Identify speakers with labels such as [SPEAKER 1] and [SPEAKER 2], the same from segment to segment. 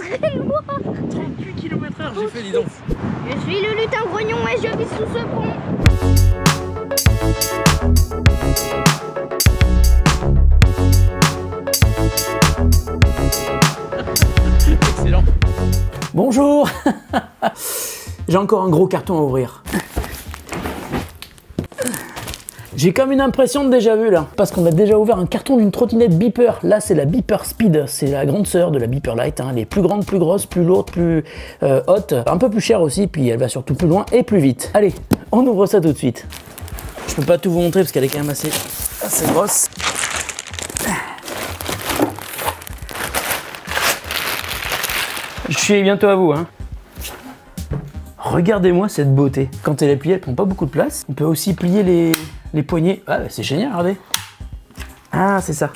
[SPEAKER 1] très loin.
[SPEAKER 2] 38 km/h j'ai fait, dis donc.
[SPEAKER 1] Je suis le lutin grognon et je vis sous ce pont.
[SPEAKER 2] Excellent.
[SPEAKER 3] Bonjour. J'ai encore un gros carton à ouvrir. J'ai comme une impression de déjà vu là, parce qu'on a déjà ouvert un carton d'une trottinette Beeper. Là c'est la Beeper Speed, c'est la grande sœur de la Beeper Light, hein. Elle est plus grande, plus grosse, plus lourde, plus haute, un peu plus chère aussi, puis elle va surtout plus loin et plus vite. Allez, on ouvre ça tout de suite. Je peux pas tout vous montrer parce qu'elle est quand même assez grosse. Je suis bientôt à vous, hein. Regardez-moi cette beauté. Quand elle est pliée, elle prend pas beaucoup de place. On peut aussi plier les poignets. Ah, c'est génial, regardez. Ah, c'est ça.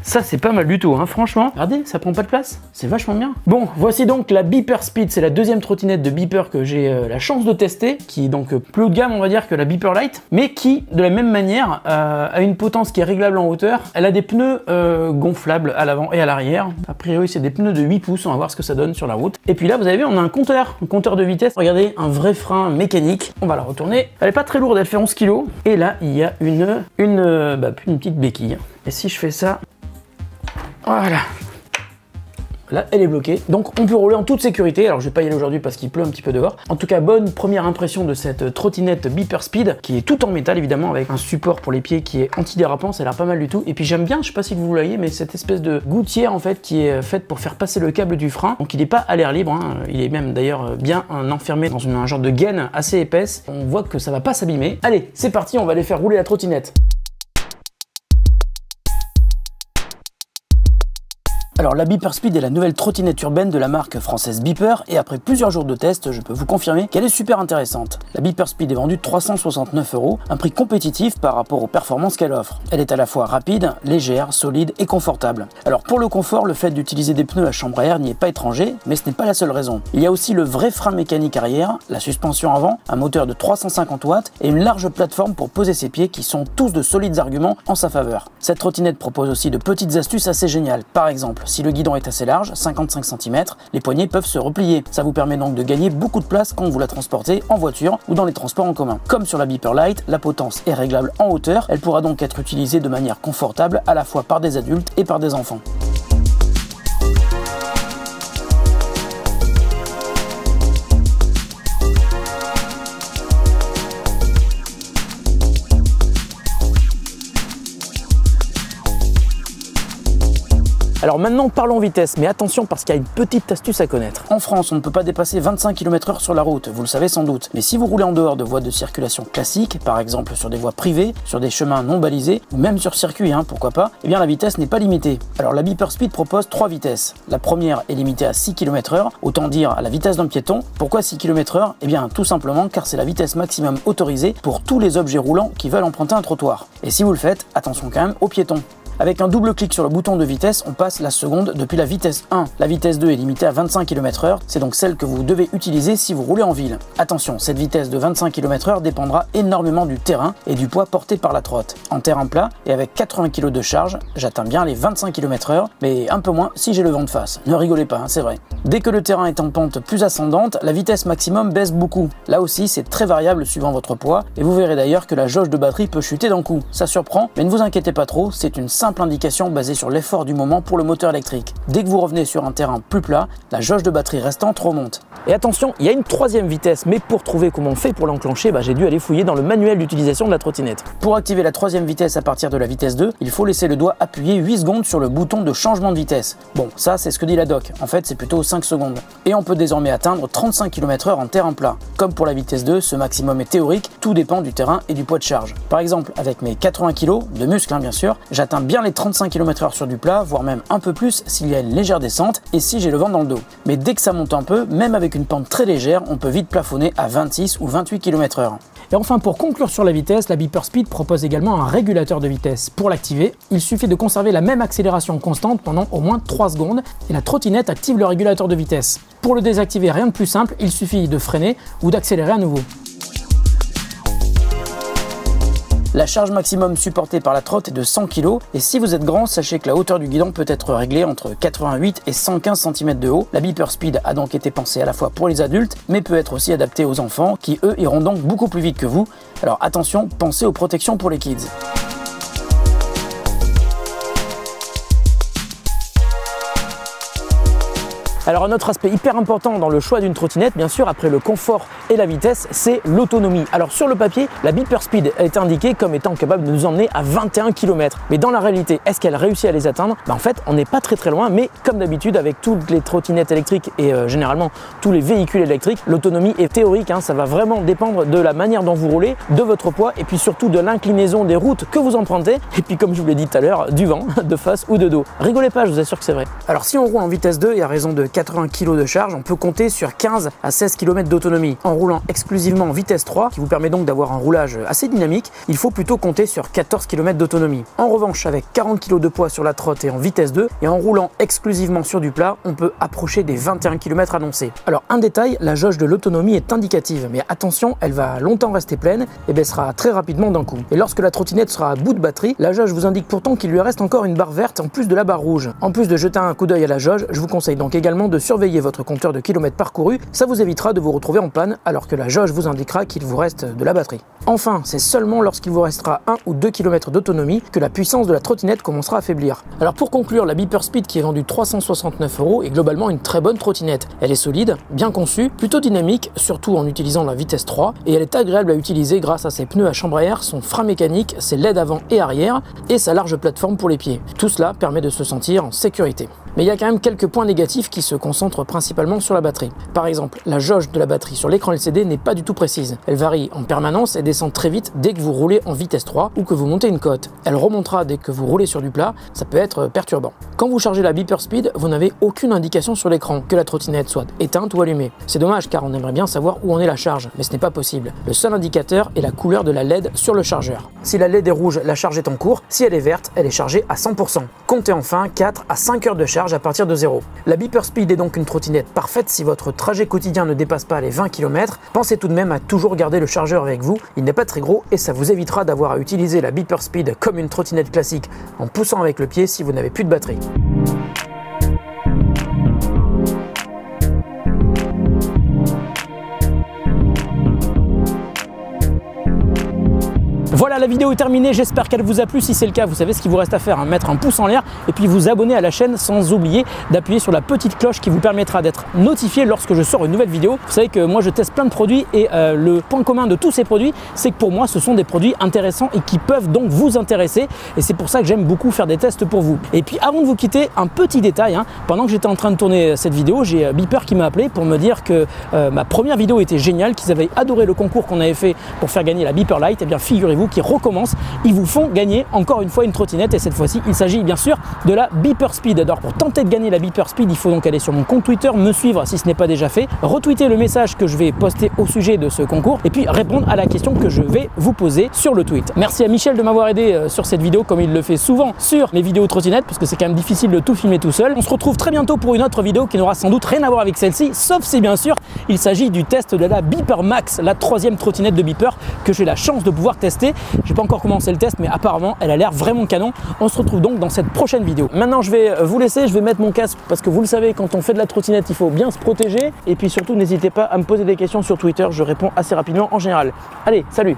[SPEAKER 3] Ça, c'est pas mal du tout, hein, franchement. Regardez, ça prend pas de place. C'est vachement bien. Bon, voici donc la Beeper Speed. C'est la deuxième trottinette de Beeper que j'ai la chance de tester, qui est donc plus haut de gamme, on va dire, que la Beeper Light, mais qui, de la même manière, a une potence qui est réglable en hauteur. Elle a des pneus gonflables à l'avant et à l'arrière. A priori, c'est des pneus de 8 pouces. On va voir ce que ça donne sur la route. Et puis là, vous avez vu, on a un compteur de vitesse. Regardez, un vrai frein mécanique. On va la retourner. Elle est pas très lourde, elle fait 11 kg. Et là, il y a une petite béquille. Et si je fais ça... Voilà. Là, elle est bloquée. Donc, on peut rouler en toute sécurité. Alors, je vais pas y aller aujourd'hui parce qu'il pleut un petit peu dehors. En tout cas, bonne première impression de cette trottinette Beeper Speed, qui est tout en métal, évidemment, avec un support pour les pieds qui est antidérapant. Ça a l'air pas mal du tout. Et puis, j'aime bien, je sais pas si vous le voyez, mais cette espèce de gouttière, en fait, qui est faite pour faire passer le câble du frein. Donc, il n'est pas à l'air libre, hein. Il est même, d'ailleurs, bien enfermé dans un genre de gaine assez épaisse. On voit que ça va pas s'abîmer. Allez, c'est parti, on va aller faire rouler la trottinette. Alors la Beeper Speed est la nouvelle trottinette urbaine de la marque française Beeper et après plusieurs jours de test, je peux vous confirmer qu'elle est super intéressante. La Beeper Speed est vendue 369 €, un prix compétitif par rapport aux performances qu'elle offre. Elle est à la fois rapide, légère, solide et confortable. Alors pour le confort, le fait d'utiliser des pneus à chambre à air n'y est pas étranger, mais ce n'est pas la seule raison. Il y a aussi le vrai frein mécanique arrière, la suspension avant, un moteur de 350 watts et une large plateforme pour poser ses pieds qui sont tous de solides arguments en sa faveur. Cette trottinette propose aussi de petites astuces assez géniales. Par exemple, si le guidon est assez large, 55 cm, les poignées peuvent se replier. Ça vous permet donc de gagner beaucoup de place quand vous la transportez en voiture ou dans les transports en commun. Comme sur la Beeper Light, la potence est réglable en hauteur. Elle pourra donc être utilisée de manière confortable à la fois par des adultes et par des enfants. Alors maintenant parlons vitesse, mais attention parce qu'il y a une petite astuce à connaître. En France, on ne peut pas dépasser 25 km/h sur la route, vous le savez sans doute. Mais si vous roulez en dehors de voies de circulation classiques, par exemple sur des voies privées, sur des chemins non balisés, ou même sur circuit, pourquoi pas, eh bien la vitesse n'est pas limitée. Alors la Beeper Speed propose 3 vitesses. La première est limitée à 6 km/h, autant dire à la vitesse d'un piéton. Pourquoi 6 km/h? Eh bien tout simplement car c'est la vitesse maximum autorisée pour tous les objets roulants qui veulent emprunter un trottoir. Et si vous le faites, attention quand même aux piétons. Avec un double clic sur le bouton de vitesse, on passe la seconde depuis la vitesse 1. La vitesse 2 est limitée à 25 km/h, c'est donc celle que vous devez utiliser si vous roulez en ville. Attention, cette vitesse de 25 km/h dépendra énormément du terrain et du poids porté par la trotte. En terrain plat et avec 80 kg de charge, j'atteins bien les 25 km/h, mais un peu moins si j'ai le vent de face. Ne rigolez pas, c'est vrai. Dès que le terrain est en pente plus ascendante, la vitesse maximum baisse beaucoup. Là aussi, c'est très variable suivant votre poids, et vous verrez d'ailleurs que la jauge de batterie peut chuter d'un coup. Ça surprend, mais ne vous inquiétez pas trop, c'est une simple indication basée sur l'effort du moment pour le moteur électrique. Dès que vous revenez sur un terrain plus plat, la jauge de batterie restante remonte. Et attention, il y a une troisième vitesse, mais pour trouver comment on fait pour l'enclencher, j'ai dû aller fouiller dans le manuel d'utilisation de la trottinette. Pour activer la troisième vitesse à partir de la vitesse 2, il faut laisser le doigt appuyer 8 secondes sur le bouton de changement de vitesse. Bon, ça c'est ce que dit la doc, en fait c'est plutôt 5 secondes. Et on peut désormais atteindre 35 km/h en terrain plat. Comme pour la vitesse 2, ce maximum est théorique, tout dépend du terrain et du poids de charge. Par exemple, avec mes 80 kg, de muscles bien sûr, j'atteins bien les 35 km/h sur du plat, voire même un peu plus s'il y a une légère descente et si j'ai le vent dans le dos. Mais dès que ça monte un peu, même avec une pente très légère, on peut vite plafonner à 26 ou 28 km/h. Et enfin, pour conclure sur la vitesse, la Beeper Speed propose également un régulateur de vitesse. Pour l'activer, il suffit de conserver la même accélération constante pendant au moins 3 secondes et la trottinette active le régulateur de vitesse. Pour le désactiver, rien de plus simple, il suffit de freiner ou d'accélérer à nouveau. La charge maximum supportée par la trotte est de 100 kg et si vous êtes grand, sachez que la hauteur du guidon peut être réglée entre 88 et 115 cm de haut. La Beeper Speed a donc été pensée à la fois pour les adultes mais peut être aussi adaptée aux enfants qui eux iront donc beaucoup plus vite que vous. Alors attention, pensez aux protections pour les kids. Alors un autre aspect hyper important dans le choix d'une trottinette, bien sûr, après le confort et la vitesse, c'est l'autonomie. Alors sur le papier, la Beeper Speed est indiquée comme étant capable de nous emmener à 21 km. Mais dans la réalité, est-ce qu'elle réussit à les atteindre? En fait, on n'est pas très loin, mais comme d'habitude avec toutes les trottinettes électriques et généralement tous les véhicules électriques, l'autonomie est théorique, hein, ça va vraiment dépendre de la manière dont vous roulez, de votre poids et puis surtout de l'inclinaison des routes que vous empruntez et puis comme je vous l'ai dit tout à l'heure, du vent, de face ou de dos. Rigolez pas, je vous assure que c'est vrai. Alors si on roule en vitesse 2 et à raison de 80 kg de charge, on peut compter sur 15 à 16 km d'autonomie. En roulant exclusivement en vitesse 3, qui vous permet donc d'avoir un roulage assez dynamique, il faut plutôt compter sur 14 km d'autonomie. En revanche, avec 40 kg de poids sur la trotte et en vitesse 2, et en roulant exclusivement sur du plat, on peut approcher des 21 km annoncés. Alors un détail, la jauge de l'autonomie est indicative, mais attention, elle va longtemps rester pleine et baissera très rapidement d'un coup. Et lorsque la trottinette sera à bout de batterie, la jauge vous indique pourtant qu'il lui reste encore une barre verte en plus de la barre rouge. En plus de jeter un coup d'œil à la jauge, je vous conseille donc également de surveiller votre compteur de kilomètres parcourus, ça vous évitera de vous retrouver en panne alors que la jauge vous indiquera qu'il vous reste de la batterie. Enfin, c'est seulement lorsqu'il vous restera 1 ou 2 km d'autonomie que la puissance de la trottinette commencera à faiblir. Alors pour conclure, la Beeper Speed qui est vendue 369 € est globalement une très bonne trottinette. Elle est solide, bien conçue, plutôt dynamique, surtout en utilisant la vitesse 3, et elle est agréable à utiliser grâce à ses pneus à chambre à air, son frein mécanique, ses LED avant et arrière, et sa large plateforme pour les pieds. Tout cela permet de se sentir en sécurité. Mais il y a quand même quelques points négatifs qui se concentrent principalement sur la batterie. Par exemple, la jauge de la batterie sur l'écran LCD n'est pas du tout précise. Elle varie en permanence et descend très vite dès que vous roulez en vitesse 3 ou que vous montez une côte. Elle remontera dès que vous roulez sur du plat, ça peut être perturbant. Quand vous chargez la Beeper Speed, vous n'avez aucune indication sur l'écran que la trottinette soit éteinte ou allumée. C'est dommage car on aimerait bien savoir où en est la charge, mais ce n'est pas possible. Le seul indicateur est la couleur de la LED sur le chargeur. Si la LED est rouge, la charge est en cours. Si elle est verte, elle est chargée à 100%. Comptez enfin 4 à 5 heures de charge à partir de 0. La Beeper Speed est donc une trottinette parfaite si votre trajet quotidien ne dépasse pas les 20 km. Pensez tout de même à toujours garder le chargeur avec vous, il n'est pas très gros et ça vous évitera d'avoir à utiliser la Beeper Speed comme une trottinette classique en poussant avec le pied si vous n'avez plus de batterie. Voilà, la vidéo est terminée, j'espère qu'elle vous a plu. Si c'est le cas, vous savez ce qu'il vous reste à faire, hein, mettre un pouce en l'air et puis vous abonner à la chaîne sans oublier d'appuyer sur la petite cloche qui vous permettra d'être notifié lorsque je sors une nouvelle vidéo. Vous savez que moi je teste plein de produits et le point commun de tous ces produits, c'est que pour moi ce sont des produits intéressants et qui peuvent donc vous intéresser et c'est pour ça que j'aime beaucoup faire des tests pour vous. Et puis avant de vous quitter, un petit détail, hein, pendant que j'étais en train de tourner cette vidéo, j'ai Beeper qui m'a appelé pour me dire que ma première vidéo était géniale, qu'ils avaient adoré le concours qu'on avait fait pour faire gagner la Beeper Lite. Et bien figurez-vous qui recommence, ils vous font gagner encore une fois une trottinette et cette fois-ci il s'agit bien sûr de la Beeper Speed. Alors pour tenter de gagner la Beeper Speed, il faut donc aller sur mon compte Twitter, me suivre si ce n'est pas déjà fait, retweeter le message que je vais poster au sujet de ce concours et puis répondre à la question que je vais vous poser sur le tweet. Merci à Michel de m'avoir aidé sur cette vidéo comme il le fait souvent sur mes vidéos trottinettes parce que c'est quand même difficile de tout filmer tout seul. On se retrouve très bientôt pour une autre vidéo qui n'aura sans doute rien à voir avec celle-ci, sauf si bien sûr il s'agit du test de la Beeper Max, la troisième trottinette de Beeper que j'ai la chance de pouvoir tester. J'ai pas encore commencé le test mais apparemment elle a l'air vraiment canon. On se retrouve donc dans cette prochaine vidéo. Maintenant je vais vous laisser, je vais mettre mon casque parce que vous le savez, quand on fait de la trottinette il faut bien se protéger et puis surtout n'hésitez pas à me poser des questions sur Twitter, je réponds assez rapidement en général. Allez, salut!